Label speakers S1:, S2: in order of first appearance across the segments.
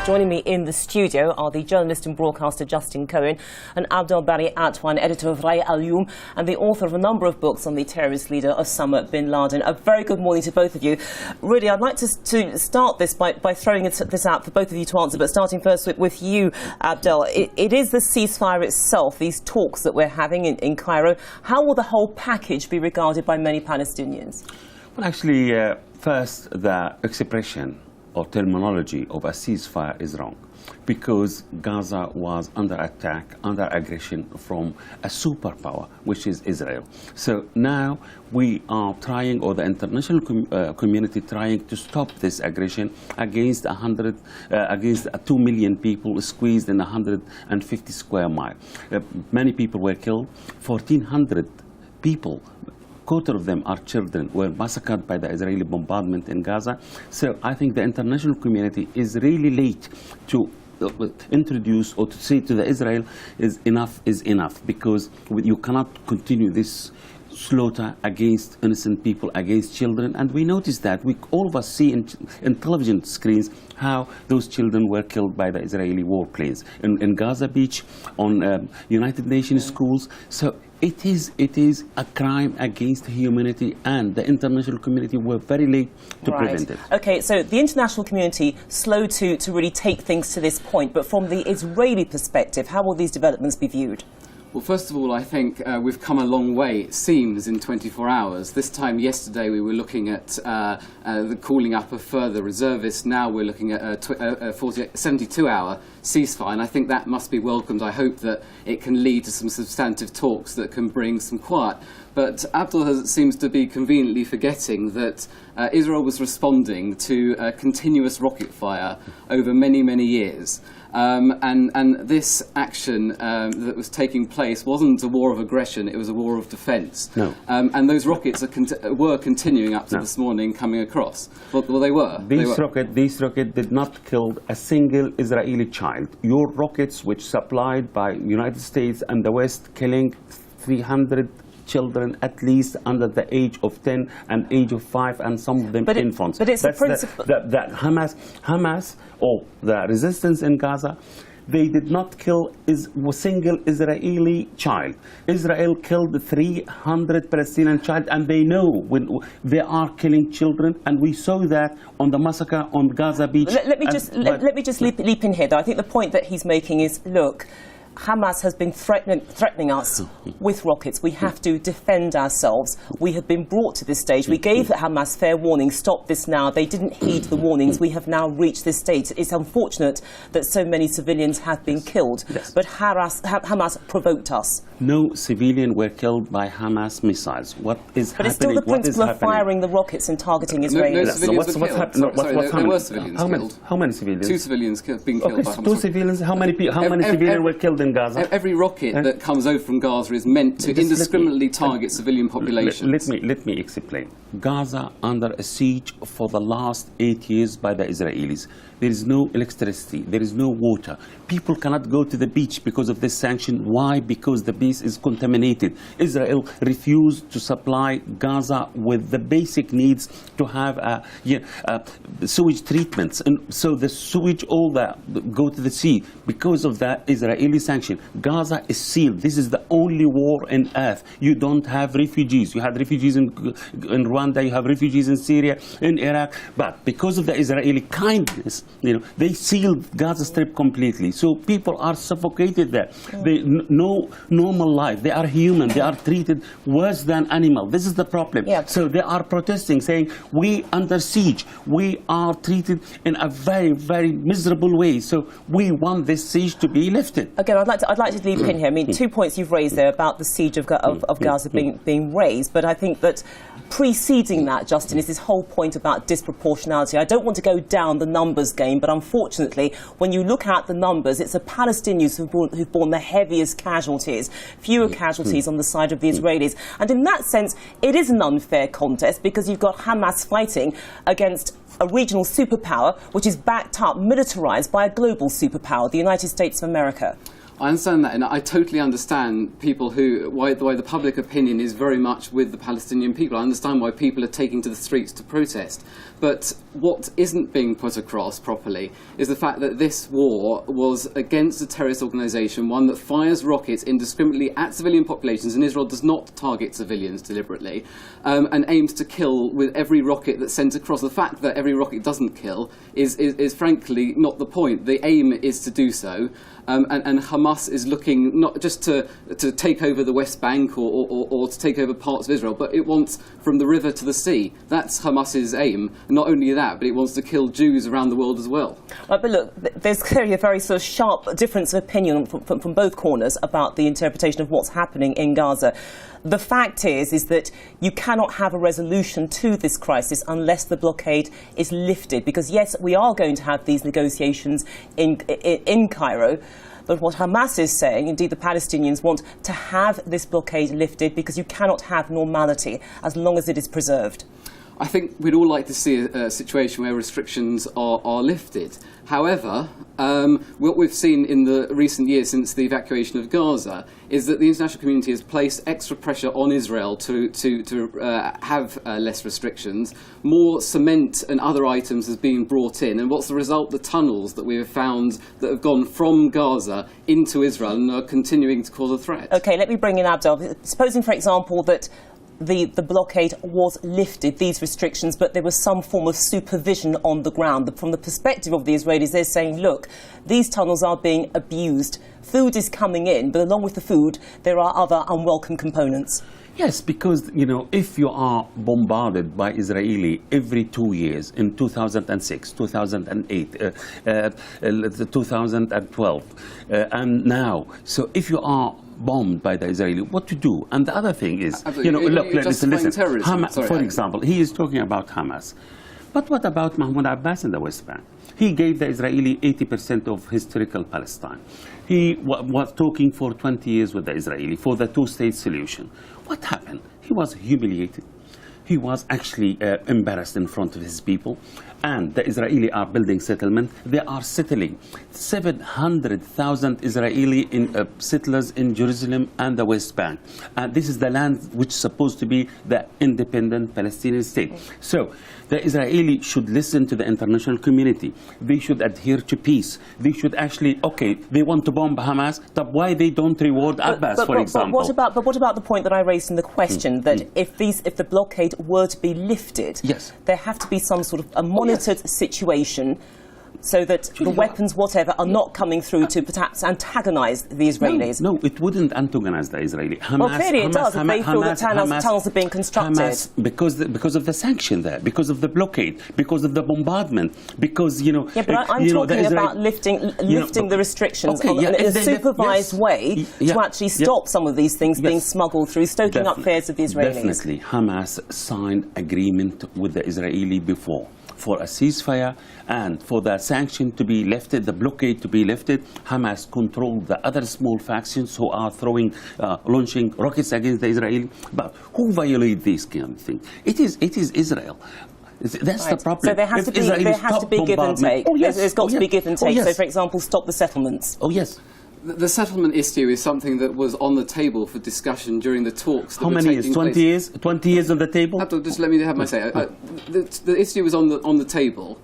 S1: Joining me in the studio are the journalist and broadcaster Justin Cohen and Abdel Bari Atwan, editor of Rai Al-Youm and the author of a number of books on the terrorist leader Osama bin Laden. A very good morning to both of you. Really, I'd like to start this by throwing this out for both of you to answer, but starting first with you, Abdel. It is the ceasefire itself, these talks that we're having in Cairo. How will the whole package be regarded by many Palestinians?
S2: Well, actually, first, the expression or terminology of a ceasefire is wrong, because Gaza was under attack, under aggression from a superpower, which is Israel. So now we are trying, or the international community trying to stop this aggression against 2 million people squeezed in 150 square miles. Many people were killed, 1,400 people, quarter of them are children, were massacred by the Israeli bombardment in Gaza. So I think the international community is really late to introduce or to say to the Israel is enough, because you cannot continue this slaughter against innocent people, against children. And we notice that. All of us see in television screens how those children were killed by the Israeli warplanes in Gaza Beach, on United Nations schools. So it is a crime against humanity, and the international community were very late to prevent it.
S1: Okay, so the international community slow to really take things to this point, but from the Israeli perspective, how will these developments be viewed?
S3: Well, first of all, I think we've come a long way, it seems, in 24 hours. This time yesterday we were looking at the calling up of further reservists. Now we're looking at a 72-hour ceasefire, and I think that must be welcomed. I hope that it can lead to some substantive talks that can bring some quiet. But Abdel seems to be conveniently forgetting that Israel was responding to a continuous rocket fire over many, many years. And this action that was taking place wasn't a war of aggression, it was a war of defence.
S2: No.
S3: And those rockets were continuing up to this morning, coming across. Well, they were.
S2: These rockets did not kill a single Israeli child. Your rockets, which supplied by United States and the West, killing 300 children at least under the age of 10 and age of 5, and some of them infants.
S1: But it's a principle
S2: that Hamas or the resistance in Gaza, they did not kill a single Israeli child. Israel killed 300 Palestinian child, and they know when they are killing children, and we saw that on the massacre on Gaza Beach.
S1: Let me just leap in here, though. I think the point that he's making is, look, Hamas has been threatening us with rockets. We have to defend ourselves. We have been brought to this stage. We gave Hamas fair warning, stop this now. They didn't heed the warnings. We have now reached this stage. It's unfortunate that so many civilians have been killed, but Hamas provoked us.
S2: No civilian were killed by Hamas missiles. What is happening?
S1: But it's still the principle of firing the rockets and targeting Israelis.
S3: No civilians were killed. There were civilians killed.
S2: How many civilians?
S3: 2 civilians being killed by Hamas.
S2: 2 civilians. How many civilians were killed in Gaza?
S3: Every rocket that comes over from Gaza is meant to indiscriminately target civilian populations.
S2: Let me explain. Gaza under a siege for the last 8 years by the Israelis. There is no electricity, there is no water. People cannot go to the beach because of this sanction. Why? Because the beach is contaminated. Israel refused to supply Gaza with the basic needs to have sewage treatments. And so the sewage, all that, go to the sea. Because of that Israeli sanction, Gaza is sealed. This is the only war on earth. You don't have refugees. You had refugees in Rwanda, you have refugees in Syria, in Iraq. But because of the Israeli kindness, they sealed Gaza Strip completely. So people are suffocated there. They no normal life. They are human. They are treated worse than animal. This is the problem.
S1: Yeah.
S2: So they are protesting, saying, we under siege. We are treated in a very, very miserable way. So we want this siege to be lifted.
S1: Again, I'd like to leap in here. I mean, 2 points you've raised there about the siege of Gaza being raised, but I think that preceding that, Justin, is this whole point about disproportionality. I don't want to go down the numbers game, but unfortunately, when you look at the numbers, it's the Palestinians who've borne the heaviest casualties, fewer casualties on the side of the Israelis. And in that sense, it is an unfair contest, because you've got Hamas fighting against a regional superpower which is backed up, militarized by a global superpower, the United States of America.
S3: I understand that, and I totally understand why the public opinion is very much with the Palestinian people. I understand why people are taking to the streets to protest. But what isn't being put across properly is the fact that this war was against a terrorist organisation, one that fires rockets indiscriminately at civilian populations, and Israel does not target civilians deliberately, and aims to kill with every rocket that's sent across. The fact that every rocket doesn't kill is frankly not the point. The aim is to do so. And Hamas is looking not just to take over the West Bank or to take over parts of Israel, but it wants from the river to the sea. That's Hamas's aim. Not only that, but it wants to kill Jews around the world as well.
S1: But look, there's clearly a very sort of sharp difference of opinion from both corners about the interpretation of what's happening in Gaza. The fact is that you cannot have a resolution to this crisis unless the blockade is lifted. Because yes, we are going to have these negotiations in Cairo. But what Hamas is saying, indeed the Palestinians want to have this blockade lifted because you cannot have normality as long as it is preserved.
S3: I think we'd all like to see a situation where restrictions are lifted. However, what we've seen in the recent years since the evacuation of Gaza is that the international community has placed extra pressure on Israel to have less restrictions. More cement and other items has been brought in. And what's the result? The tunnels that we have found that have gone from Gaza into Israel and are continuing to cause a threat.
S1: OK, let me bring in Abdel. Supposing, for example, that the blockade was lifted, these restrictions, but there was some form of supervision on the ground. From the perspective of the Israelis, they're saying, look, these tunnels are being abused. Food is coming in, but along with the food, there are other unwelcome components.
S2: Yes, because, if you are bombarded by Israeli every 2 years, in 2006, 2008, 2012, and now, so if you are bombed by the Israeli, what to do? And the other thing is, look, listen. Hamas, for example, he is talking about Hamas. But what about Mahmoud Abbas in the West Bank? He gave the Israeli 80% of historical Palestine. He was talking for 20 years with the Israeli for the two-state solution. What happened? He was humiliated. He was actually embarrassed in front of his people. And the Israeli are building settlement. They are settling 700,000 Israeli settlers in Jerusalem and the West Bank. And this is the land which is supposed to be the independent Palestinian state. So the Israeli should listen to the international community. They should adhere to peace. They should actually, okay, they want to bomb Hamas, but why they don't reward Abbas, for example?
S1: But what about the point that I raised in the question, that if the blockade were to be lifted,
S2: yes,
S1: there have to be some sort of a monitored situation so that the weapons, whatever, are not coming through to perhaps antagonize the Israelis.
S2: No, it wouldn't antagonize the Israeli. Hamas,
S1: well, clearly it does, if they feel that tunnels are being constructed.
S2: Hamas, because of the sanction there, because of the blockade, because of the bombardment, because,
S1: Yeah, but I'm talking about lifting the restrictions in a supervised way to actually stop some of these things being smuggled through, stoking up fears of the Israelis.
S2: Definitely. Hamas signed agreement with the Israeli before for a ceasefire and for the sanction to be lifted, the blockade to be lifted. Hamas controlled the other small factions who are launching rockets against the Israeli. But who violate these kind of things? It is Israel. That's the problem.
S1: So there has to be give and take.
S2: Oh, yes.
S1: There's got to be give and take.
S2: Oh, yes.
S1: So, for example, stop the settlements.
S2: Oh, yes.
S3: The settlement issue is something that was on the table for discussion during the talks that
S2: How many years? 20 years? 20 years on the table?
S3: Just let me have my say. The issue was on the table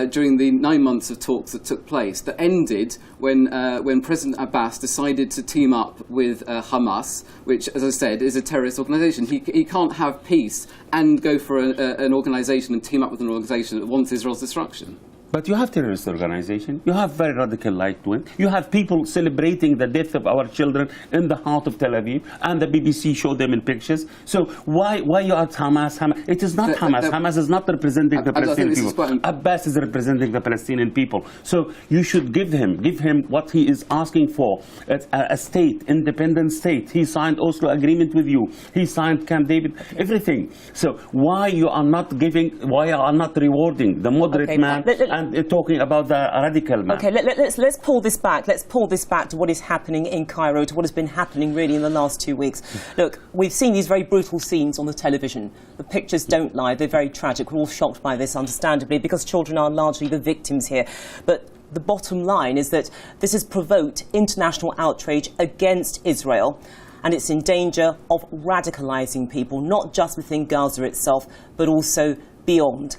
S3: during the 9 months of talks that took place, that ended when President Abbas decided to team up with Hamas, which, as I said, is a terrorist organisation. He can't have peace and go for an organisation and team up with an organisation that wants Israel's destruction.
S2: But you have terrorist organization, you have very radical right-wing, you have people celebrating the death of our children in the heart of Tel Aviv, and the BBC showed them in pictures. So why you are Hamas? It is not Hamas. Hamas is not representing the Palestinian people. Abbas is representing the Palestinian people. So you should give him what he is asking for, a state, independent state. He signed Oslo agreement with you. He signed Camp David, everything. So why you are not rewarding the moderate man? And talking about the radical man.
S1: Okay, let's pull this back. Let's pull this back to what is happening in Cairo, to what has been happening really in the last 2 weeks. Look, we've seen these very brutal scenes on the television. The pictures don't lie. They're very tragic. We're all shocked by this, understandably, because children are largely the victims here. But the bottom line is that this has provoked international outrage against Israel, and it's in danger of radicalising people, not just within Gaza itself, but also beyond.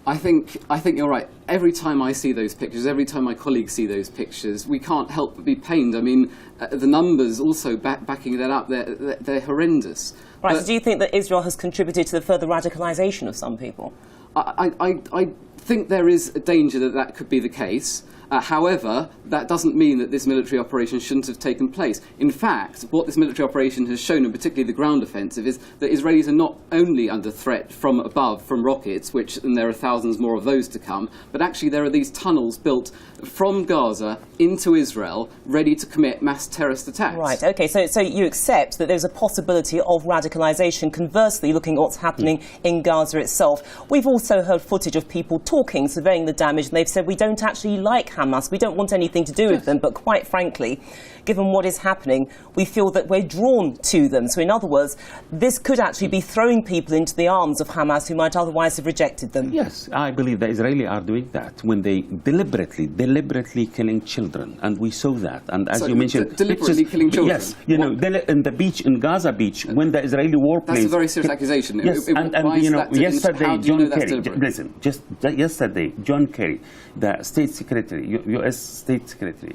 S3: I think you're right. Every time I see those pictures, every time my colleagues see those pictures, we can't help but be pained. I mean, the numbers also backing that up, they're horrendous.
S1: Right, so do you think that Israel has contributed to the further radicalisation of some people?
S3: I think there is a danger that that could be the case. However, that doesn't mean that this military operation shouldn't have taken place. In fact, what this military operation has shown, and particularly the ground offensive, is that Israelis are not only under threat from above, from rockets, and there are thousands more of those to come, but actually there are these tunnels built from Gaza into Israel, ready to commit mass terrorist attacks.
S1: Right, OK, so you accept that there's a possibility of radicalisation. Conversely, looking at what's happening in Gaza itself, we've also heard footage of people talking, surveying the damage, and they've said, we don't actually like Hamas. We don't want anything to do with them, but quite frankly, given what is happening, we feel that we're drawn to them. So in other words, this could actually be throwing people into the arms of Hamas who might otherwise have rejected them.
S2: Yes, I believe the Israelis are doing that when they deliberately killing children, and we saw that. And as you mentioned,
S3: deliberately killing children.
S2: Yes, you know, in the beach, in Gaza beach, when the Israeli warplanes.
S3: That's a very serious accusation.
S2: Yes, and you know, yesterday, John Kerry. Listen, just yesterday, John Kerry, the State Secretary, U.S. State Secretary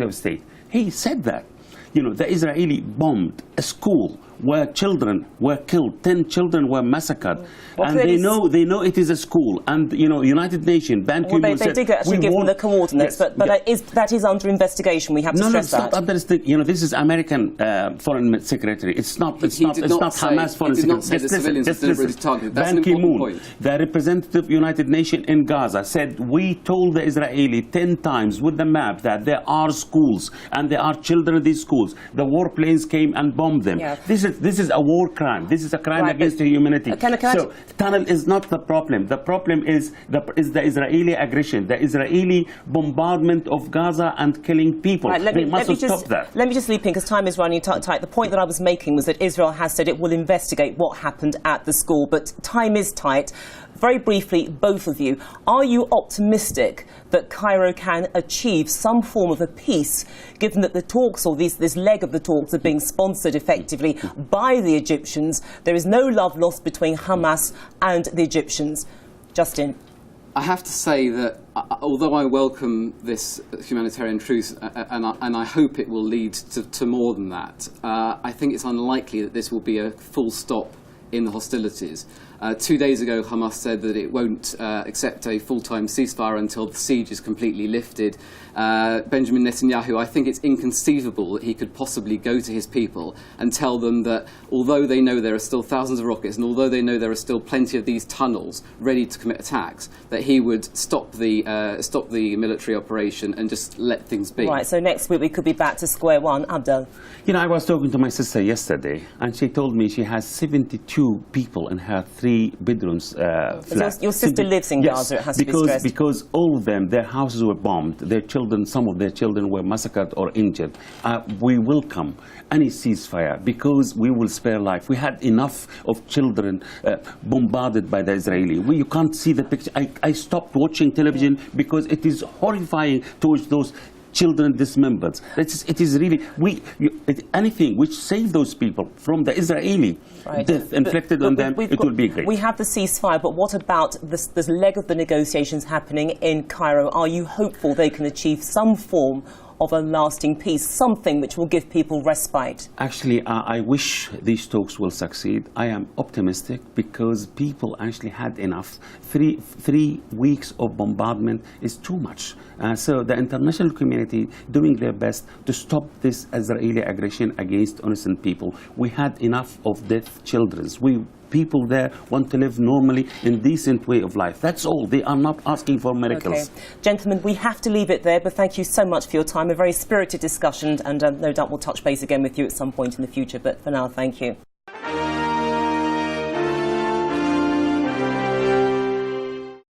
S2: of State, he said that, you know, the Israeli bombed a school where children were killed, 10 children were massacred, and they know it is a school, and you know, United Nations, Ban Ki-moon said,
S1: they did actually give them the coordinates,
S2: yes,
S1: but that is under investigation. We have to stress that.
S2: No, it's not. You know, this is American Foreign Secretary. It's not Hamas Foreign Secretary. Just listen. Ban Ki-moon, the representative of United Nations in Gaza, said we told the Israeli 10 times with the map that there are schools and there are children in these schools. The warplanes came and bombed them. Yeah. This is a war crime. This is a crime against humanity. So tunnel is not the problem. The problem is the Israeli aggression, the Israeli bombardment of Gaza and killing people.
S1: Right,
S2: they must stop that.
S1: Let me just leap in because time is running tight. The point that I was making was that Israel has said it will investigate what happened at the school, but time is tight. Very briefly, both of you, are you optimistic that Cairo can achieve some form of a peace, given that the talks, or this leg of the talks, are being sponsored effectively by the Egyptians? There is no love lost between Hamas and the Egyptians. Justin.
S3: I have to say that although I welcome this humanitarian truce, and I hope it will lead to more than that, I think it's unlikely that this will be a full stop in the hostilities. 2 days ago, Hamas said that it won't accept a full-time ceasefire until the siege is completely lifted. Benjamin Netanyahu, I think it's inconceivable that he could possibly go to his people and tell them that although they know there are still thousands of rockets and although they know there are still plenty of these tunnels ready to commit attacks, that he would stop the military operation and just let things be.
S1: Right, so next week we could be back to square one. Abdel.
S2: You know, I was talking to my sister yesterday, and she told me she has 72 people in her 3-bedroom flat.
S1: Your sister lives in Gaza, it has to be stressed.
S2: Because all of them, their houses were bombed, their children, some of their children were massacred or injured. We welcome any ceasefire because we will spare life. We had enough of children bombarded by the Israeli. You can't see the picture. I stopped watching television because it is horrifying towards those children dismembered. It is really, anything which save those people from the Israeli death inflicted on them, it will be great.
S1: We have the ceasefire, but what about this leg of the negotiations happening in Cairo? Are you hopeful they can achieve some form of a lasting peace, something which will give people respite?
S2: Actually, I wish these talks will succeed. I am optimistic because people actually had enough. Three weeks of bombardment is too much. So the international community doing their best to stop this Israeli aggression against innocent people. We had enough of dead children. People there want to live normally in decent way of life. That's all. They are not asking for miracles.
S1: Okay. Gentlemen, we have to leave it there, but thank you so much for your time. A very spirited discussion, and no doubt we'll touch base again with you at some point in the future. But for now, thank you.